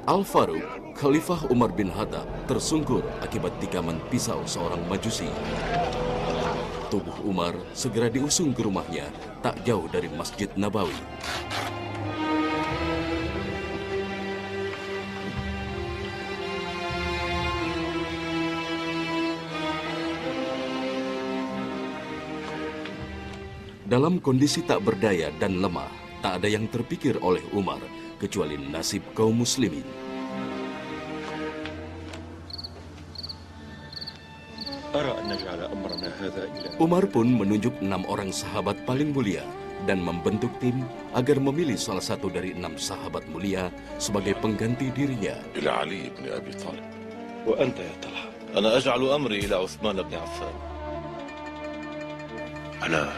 Al-Faruq, Khalifah Umar bin Khattab, tersungkur akibat tikaman pisau seorang majusi. Tubuh Umar segera diusung ke rumahnya, tak jauh dari Masjid Nabawi. Dalam kondisi tak berdaya dan lemah, tak ada yang terpikir oleh Umar, kecuali nasib kaum muslimin. Umar pun menunjuk 6 orang sahabat paling mulia dan membentuk tim agar memilih salah satu dari 6 sahabat mulia sebagai pengganti dirinya. Ila Ali bin Abi Thalib. Wa anta ya Talha? Ana aj'alu amri ila Uthman bin Affan. Ana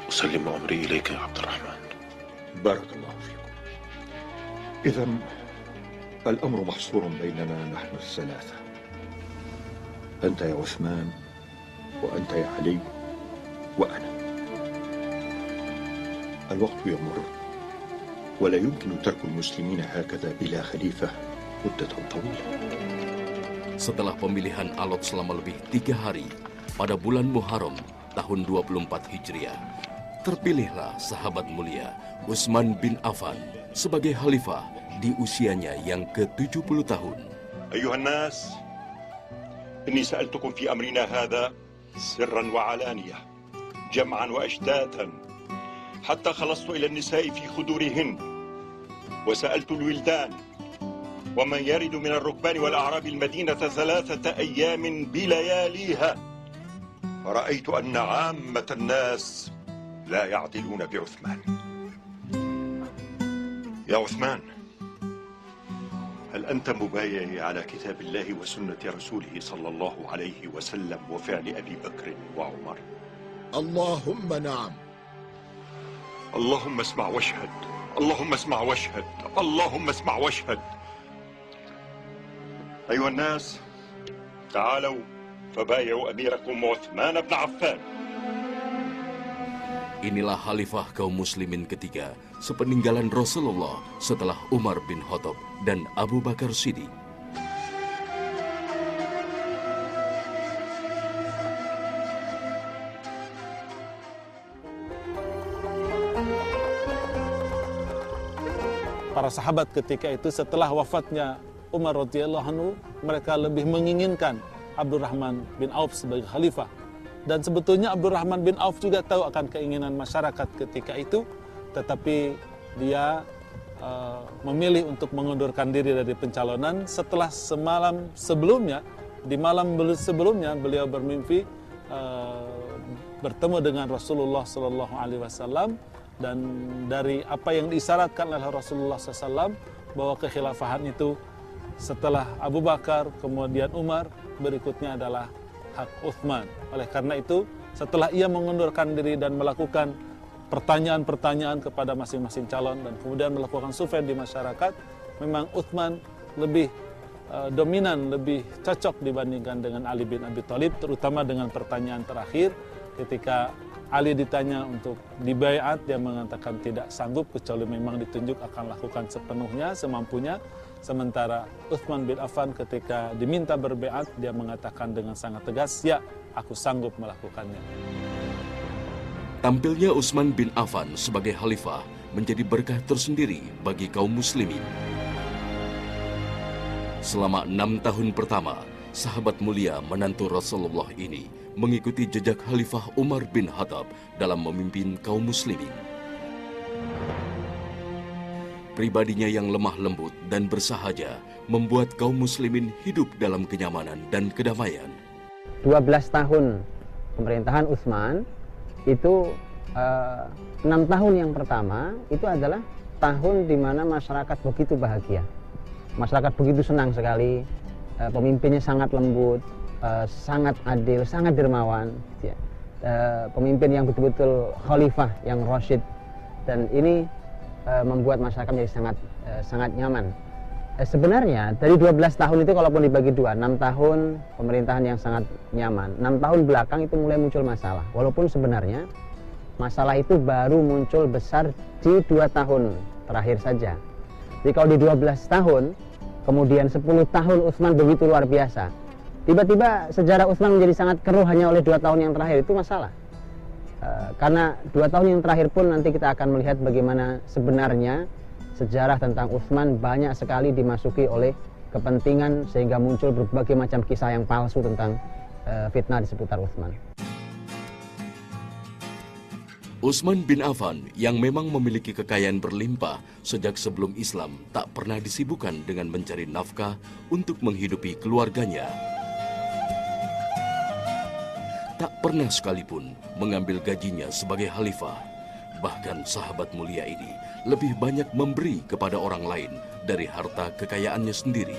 أسلم أمري إليك يا عبد الرحمن. بارك الله فيكم. إذن الأمر محصور بيننا نحن الثلاثة، أنت يا عثمان وأنت يا علي وأنا. الوقت يمر ولا يمكن ترك المسلمين هكذا بلا خليفة مدة طويلة. Setelah pemilihan alot selama lebih 3 hari, pada bulan Muharram tahun 24 Hijriah, terpilihlah sahabat mulia Utsman bin Affan sebagai khalifah di usianya yang ke-70 tahun. Ayuhan nas, inni sa'altukum fi amrina hadha sirran wa alaniyah, jam'an wa ashtatan, hatta khalastu ila an-nisa'i fi khudurihin, wa sa'altu al-wildan, wa man yaridu min ar-rukban wal a'rab al-madinata 3 ayyamin bilayaliha. فرأيت أن عامة الناس لا يعدلون بعثمان. يا عثمان، هل أنت مبايع على كتاب الله وسنة رسوله صلى الله عليه وسلم وفعل أبي بكر وعمر؟ اللهم نعم. اللهم اسمع واشهد، اللهم اسمع واشهد، اللهم اسمع واشهد. أيها الناس، تعالوا فبايعوا أميركم عثمان بن عفان. Inilah khalifah kaum muslimin ketiga sepeninggalan Rasulullah setelah Umar bin Khattab dan Abu Bakar Siddiq. Para sahabat ketika itu setelah wafatnya Umar radhiyallahu anhu, mereka lebih menginginkan Abdurrahman bin Auf sebagai khalifah. Dan sebetulnya Abdurrahman bin Auf juga tahu akan keinginan masyarakat ketika itu, tetapi dia memilih untuk mengundurkan diri dari pencalonan setelah semalam sebelumnya, di malam sebelumnya beliau bermimpi bertemu dengan Rasulullah Sallallahu Alaihi Wasallam, dan dari apa yang diisyaratkan oleh Rasulullah SAW bahwa kekhilafahan itu setelah Abu Bakar, kemudian Umar, berikutnya adalah hak Utsman. Oleh karena itu, setelah ia mengundurkan diri dan melakukan pertanyaan-pertanyaan kepada masing-masing calon dan kemudian melakukan survei di masyarakat, memang Utsman lebih dominan, lebih cocok dibandingkan dengan Ali bin Abi Thalib, terutama dengan pertanyaan terakhir ketika Ali ditanya untuk dibaiat, dia mengatakan tidak sanggup kecuali memang ditunjuk akan lakukan sepenuhnya, semampunya. Sementara Utsman bin Affan ketika diminta berbaiat, dia mengatakan dengan sangat tegas, ya, aku sanggup melakukannya. Tampilnya Utsman bin Affan sebagai khalifah menjadi berkah tersendiri bagi kaum muslimin. Selama 6 tahun pertama, sahabat mulia menantu Rasulullah ini mengikuti jejak Khalifah Umar bin Khattab dalam memimpin kaum muslimin. Pribadinya yang lemah lembut dan bersahaja membuat kaum muslimin hidup dalam kenyamanan dan kedamaian. 12 tahun pemerintahan Utsman itu 6 tahun yang pertama itu adalah tahun di mana masyarakat begitu bahagia. Masyarakat begitu senang sekali, pemimpinnya sangat lembut, sangat adil, sangat dermawan, ya. Pemimpin yang betul-betul khalifah yang rasyid, dan ini membuat masyarakat menjadi sangat nyaman. Sebenarnya dari 12 tahun itu kalaupun dibagi dua, 6 tahun pemerintahan yang sangat nyaman, 6 tahun belakang itu mulai muncul masalah. Walaupun sebenarnya masalah itu baru muncul besar di 2 tahun terakhir saja. Jadi kalau di 12 tahun, kemudian 10 tahun Utsman begitu luar biasa. Tiba-tiba sejarah Utsman menjadi sangat keruh hanya oleh 2 tahun yang terakhir, itu masalah. Karena 2 tahun yang terakhir pun nanti kita akan melihat bagaimana sebenarnya sejarah tentang Utsman banyak sekali dimasuki oleh kepentingan sehingga muncul berbagai macam kisah yang palsu tentang fitnah di seputar Utsman. Utsman bin Affan yang memang memiliki kekayaan berlimpah sejak sebelum Islam tak pernah disibukkan dengan mencari nafkah untuk menghidupi keluarganya. Tak pernah sekalipun mengambil gajinya sebagai khalifah. Bahkan sahabat mulia ini lebih banyak memberi kepada orang lain dari harta kekayaannya sendiri.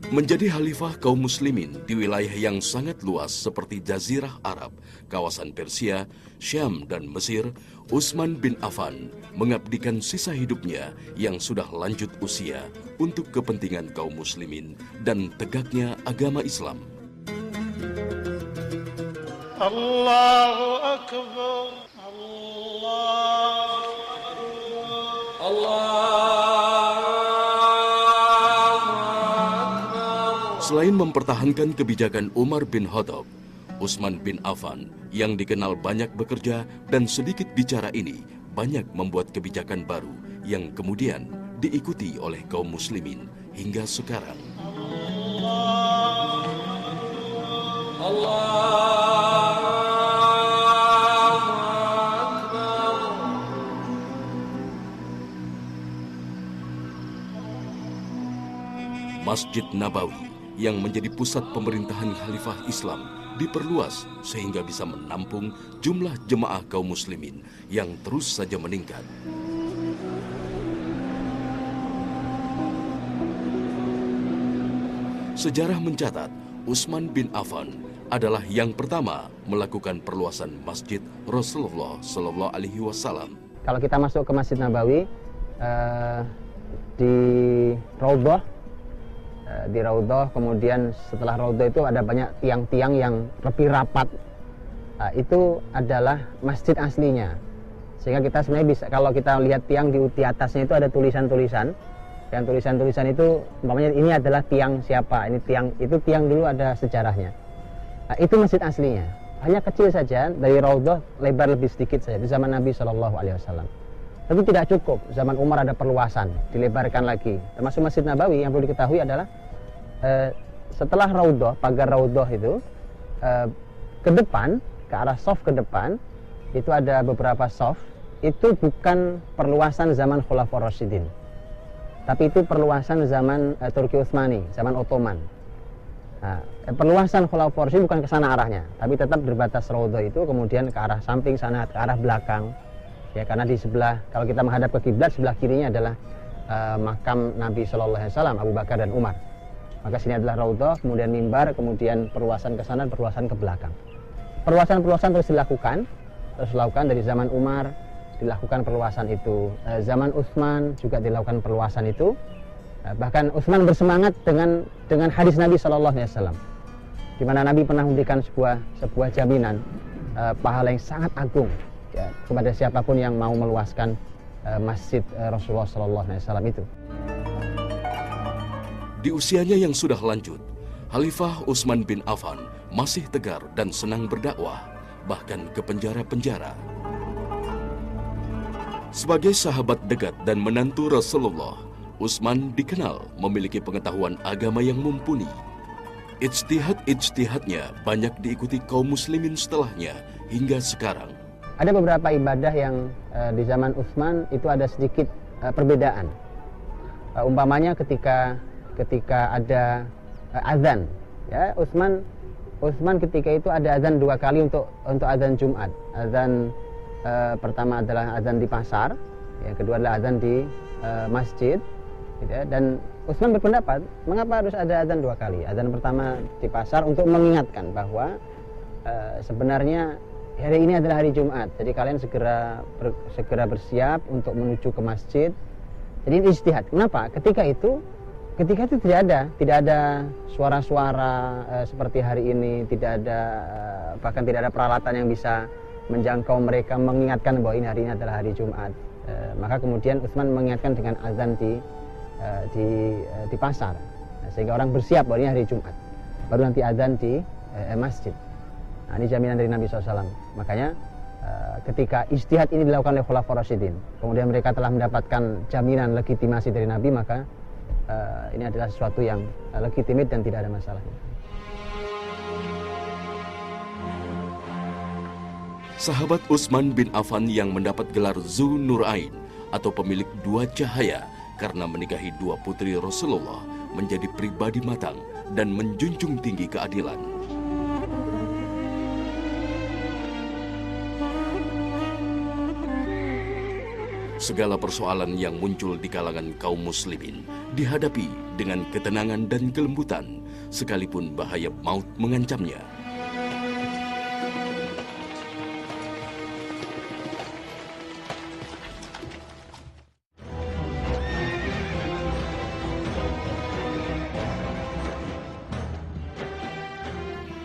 Menjadi khalifah kaum muslimin di wilayah yang sangat luas seperti Jazirah Arab, kawasan Persia, Syam, dan Mesir, Utsman bin Affan mengabdikan sisa hidupnya yang sudah lanjut usia untuk kepentingan kaum muslimin dan tegaknya agama Islam. Allahu Akbar, Allah. Selain mempertahankan kebijakan Umar bin Khattab, Utsman bin Affan yang dikenal banyak bekerja dan sedikit bicara ini banyak membuat kebijakan baru yang kemudian diikuti oleh kaum muslimin hingga sekarang. Masjid Nabawi yang menjadi pusat pemerintahan Khalifah Islam diperluas sehingga bisa menampung jumlah jemaah kaum muslimin yang terus saja meningkat. Sejarah mencatat Utsman bin Affan adalah yang pertama melakukan perluasan Masjid Rasulullah Shallallahu Alaihi Wasallam. Kalau kita masuk ke Masjid Nabawi, di Raudhah, kemudian setelah Raudhah itu ada banyak tiang-tiang yang lebih rapat. Itu adalah masjid aslinya. Sehingga kita sebenarnya bisa, kalau kita lihat tiang di atasnya itu ada tulisan-tulisan. Yang tulisan-tulisan itu, umpamanya ini adalah tiang siapa, ini tiang, itu tiang dulu ada sejarahnya. Itu masjid aslinya. Hanya kecil saja, dari Raudhah lebar lebih sedikit saja, di zaman Nabi SAW. Tapi tidak cukup, zaman Umar ada perluasan, dilebarkan lagi. Termasuk Masjid Nabawi yang perlu diketahui adalah setelah Raudhah, pagar Raudhah itu ke depan, ke arah shaf ke depan, itu ada beberapa shaf. Itu bukan perluasan zaman Khulafaur Rasyidin, tapi itu perluasan zaman Turki Utsmani, zaman Ottoman. Perluasan Khulafaur Rasyidin bukan ke sana arahnya, tapi tetap berbatas Raudhah itu, kemudian ke arah samping sana, ke arah belakang. Ya, karena di sebelah, kalau kita menghadap ke kiblat, sebelah kirinya adalah makam Nabi Shallallahu Alaihi Wasallam, Abu Bakar dan Umar. Maka sini adalah Raudhah, kemudian mimbar, kemudian perluasan ke sana, perluasan ke belakang. Perluasan terus dilakukan dari zaman Umar, dilakukan perluasan itu. Zaman Utsman juga dilakukan perluasan itu. Bahkan Utsman bersemangat dengan hadis Nabi Shallallahu Alaihi Wasallam, di mana Nabi pernah memberikan sebuah jaminan pahala yang sangat agung, ya, kepada siapapun yang mau meluaskan masjid Rasulullah SAW itu. Di usianya yang sudah lanjut, Khalifah Utsman bin Affan masih tegar dan senang berdakwah, bahkan ke penjara-penjara. Sebagai sahabat dekat dan menantu Rasulullah, Utsman dikenal memiliki pengetahuan agama yang mumpuni. Ijtihad-ijtihadnya banyak diikuti kaum muslimin setelahnya hingga sekarang. Ada beberapa ibadah yang di zaman Utsman itu ada sedikit perbedaan. Umpamanya ketika ada azan, ya, Utsman ketika itu ada azan 2 kali untuk azan Jumat. Azan pertama adalah azan di pasar, yang kedua adalah azan di masjid. gitu ya. Dan Utsman berpendapat, mengapa harus ada adzan 2 kali? Adzan pertama di pasar untuk mengingatkan bahwa sebenarnya hari ini adalah hari Jumat, jadi kalian segera bersiap untuk menuju ke masjid. Jadi ini ijtihad. Kenapa? Ketika itu tidak ada suara-suara seperti hari ini, bahkan tidak ada peralatan yang bisa menjangkau mereka, mengingatkan bahwa hari ini adalah hari Jumat. Maka kemudian Utsman mengingatkan dengan azan di pasar, sehingga orang bersiap bahwa ini hari Jumat, baru nanti azan di masjid. Nah, ini jaminan dari Nabi SAW. Makanya ketika ijtihad ini dilakukan oleh Khulafaur Rasyidin, kemudian mereka telah mendapatkan jaminan legitimasi dari Nabi, maka ini adalah sesuatu yang legitimit dan tidak ada masalah. Sahabat Utsman bin Affan yang mendapat gelar Zu Nurain atau pemilik 2 cahaya karena menikahi 2 putri Rasulullah menjadi pribadi matang dan menjunjung tinggi keadilan. Segala persoalan yang muncul di kalangan kaum muslimin dihadapi dengan ketenangan dan kelembutan, sekalipun bahaya maut mengancamnya.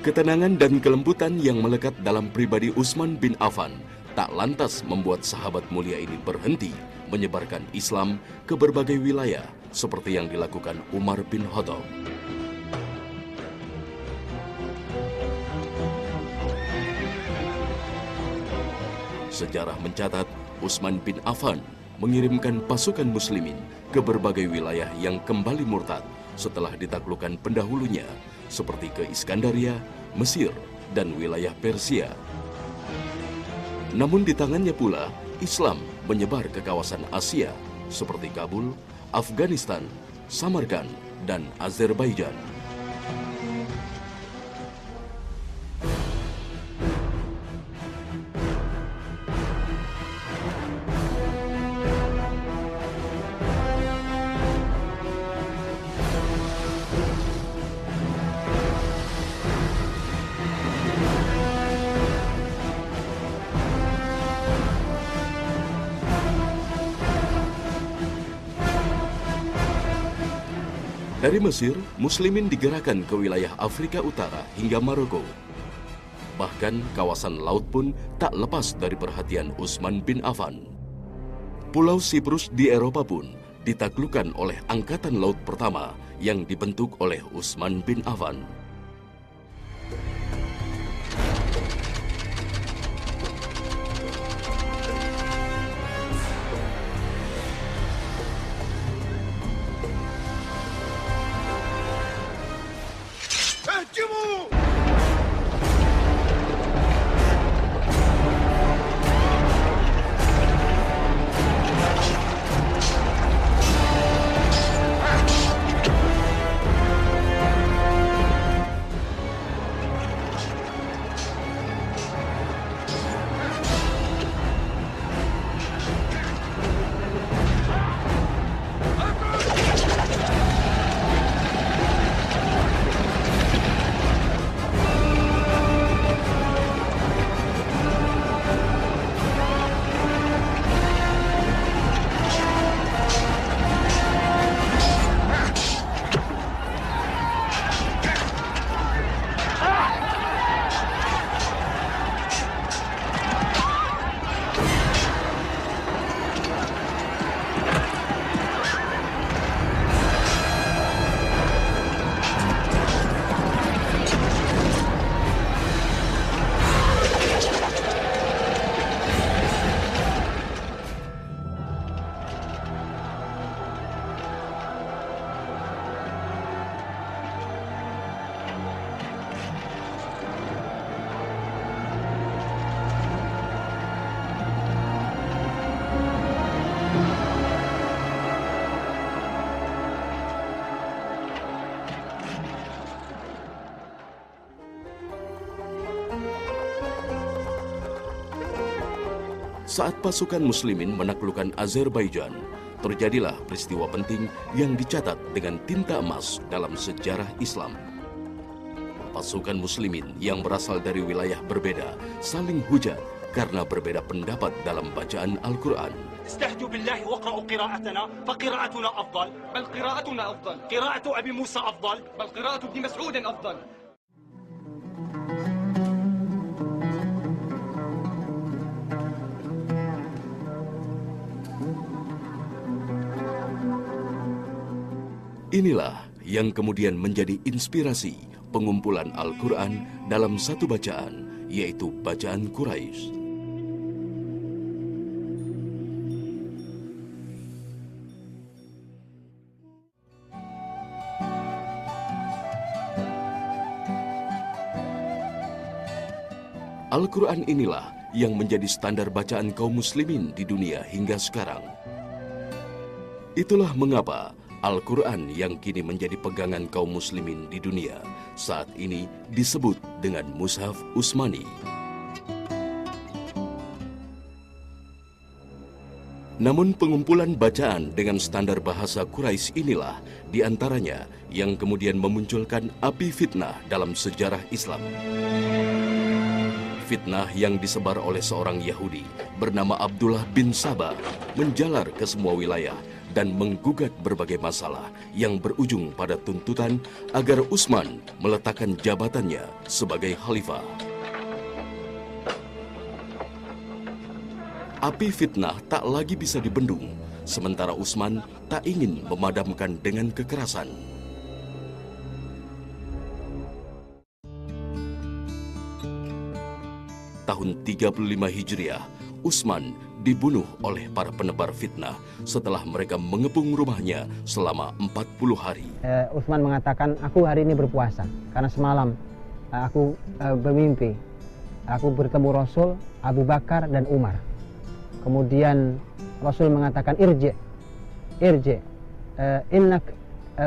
Ketenangan dan kelembutan yang melekat dalam pribadi Utsman bin Affan tak lantas membuat sahabat mulia ini berhenti menyebarkan Islam ke berbagai wilayah seperti yang dilakukan Umar bin Khattab. Sejarah mencatat Utsman bin Affan mengirimkan pasukan muslimin ke berbagai wilayah yang kembali murtad setelah ditaklukkan pendahulunya seperti ke Iskandaria, Mesir, dan wilayah Persia. Namun di tangannya pula, Islam menyebar ke kawasan Asia seperti Kabul, Afghanistan, Samarkand, dan Azerbaijan. Dari Mesir, muslimin digerakkan ke wilayah Afrika Utara hingga Maroko. Bahkan kawasan laut pun tak lepas dari perhatian Utsman bin Affan. Pulau Siprus di Eropa pun ditaklukkan oleh Angkatan Laut Pertama yang dibentuk oleh Utsman bin Affan. Saat pasukan muslimin menaklukkan Azerbaijan, terjadilah peristiwa penting yang dicatat dengan tinta emas dalam sejarah Islam. Pasukan muslimin yang berasal dari wilayah berbeda saling hujat karena berbeda pendapat dalam bacaan Al-Quran. استهدوا بالله واقرأوا قراءتنا فقراءتنا أفضل بل قراءتنا أفضل قراءة أبي موسى أفضل بل قراءة ابن مسعود أفضل. Inilah yang kemudian menjadi inspirasi pengumpulan Al-Quran dalam satu bacaan, yaitu bacaan Quraisy. Al-Quran inilah yang menjadi standar bacaan kaum muslimin di dunia hingga sekarang. Itulah mengapa Al-Quran yang kini menjadi pegangan kaum muslimin di dunia saat ini disebut dengan Mushaf Utsmani. Namun pengumpulan bacaan dengan standar bahasa Quraisy inilah diantaranya yang kemudian memunculkan api fitnah dalam sejarah Islam. Fitnah yang disebar oleh seorang Yahudi bernama Abdullah bin Sabah menjalar ke semua wilayah dan menggugat berbagai masalah yang berujung pada tuntutan agar Utsman meletakkan jabatannya sebagai khalifah. Api fitnah tak lagi bisa dibendung, sementara Utsman tak ingin memadamkan dengan kekerasan. Tahun 35 Hijriah, Utsman dibunuh oleh para penebar fitnah setelah mereka mengepung rumahnya selama 40 hari. Utsman mengatakan, aku hari ini berpuasa karena semalam aku bermimpi. Aku bertemu Rasul, Abu Bakar, dan Umar. Kemudian Rasul mengatakan, irji, innak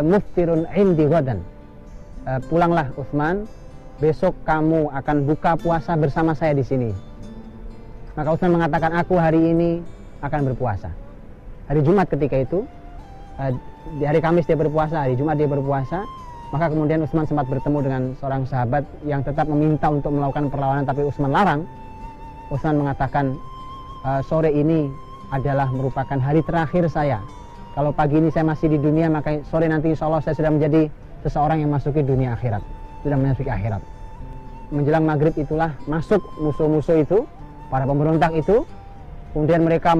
muftirun indi ghadan. Pulanglah Utsman, besok kamu akan buka puasa bersama saya di sini. Maka Utsman mengatakan, aku hari ini akan berpuasa. Hari Jumat ketika itu, di hari Kamis dia berpuasa, hari Jumat dia berpuasa. Maka kemudian Utsman sempat bertemu dengan seorang sahabat yang tetap meminta untuk melakukan perlawanan, tapi Utsman larang. Utsman mengatakan, sore ini adalah merupakan hari terakhir saya. Kalau pagi ini saya masih di dunia, maka sore nanti insya Allah saya sudah menjadi seseorang yang masuki dunia akhirat. Sudah memasuki akhirat. Menjelang maghrib itulah masuk musuh-musuh itu, para pemberontak itu. Kemudian mereka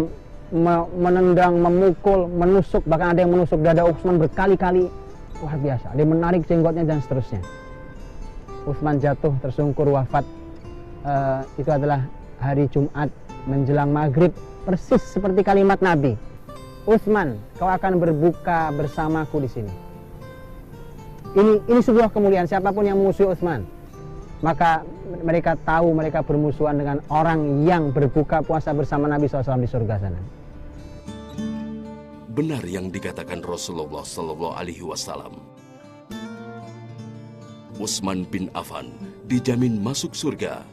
menendang, memukul, menusuk, bahkan ada yang menusuk dada Utsman berkali-kali. Luar biasa, dia menarik jenggotnya dan seterusnya. Utsman jatuh tersungkur wafat. Itu adalah hari Jumat menjelang maghrib, persis seperti kalimat Nabi, Utsman, kau akan berbuka bersamaku di sini. Ini sebuah kemuliaan. Siapapun yang memusuhi Utsman, maka mereka tahu mereka bermusuhan dengan orang yang berbuka puasa bersama Nabi SAW di surga sana. Benar yang dikatakan Rasulullah SAW. Utsman bin Affan dijamin masuk surga.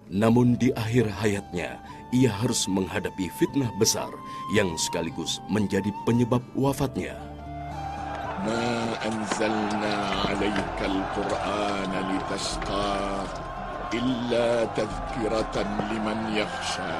Namun di akhir hayatnya, ia harus menghadapi fitnah besar yang sekaligus menjadi penyebab wafatnya. ما أنزلنا عليك القرآن لتشقى إلا تذكرة لمن يخشى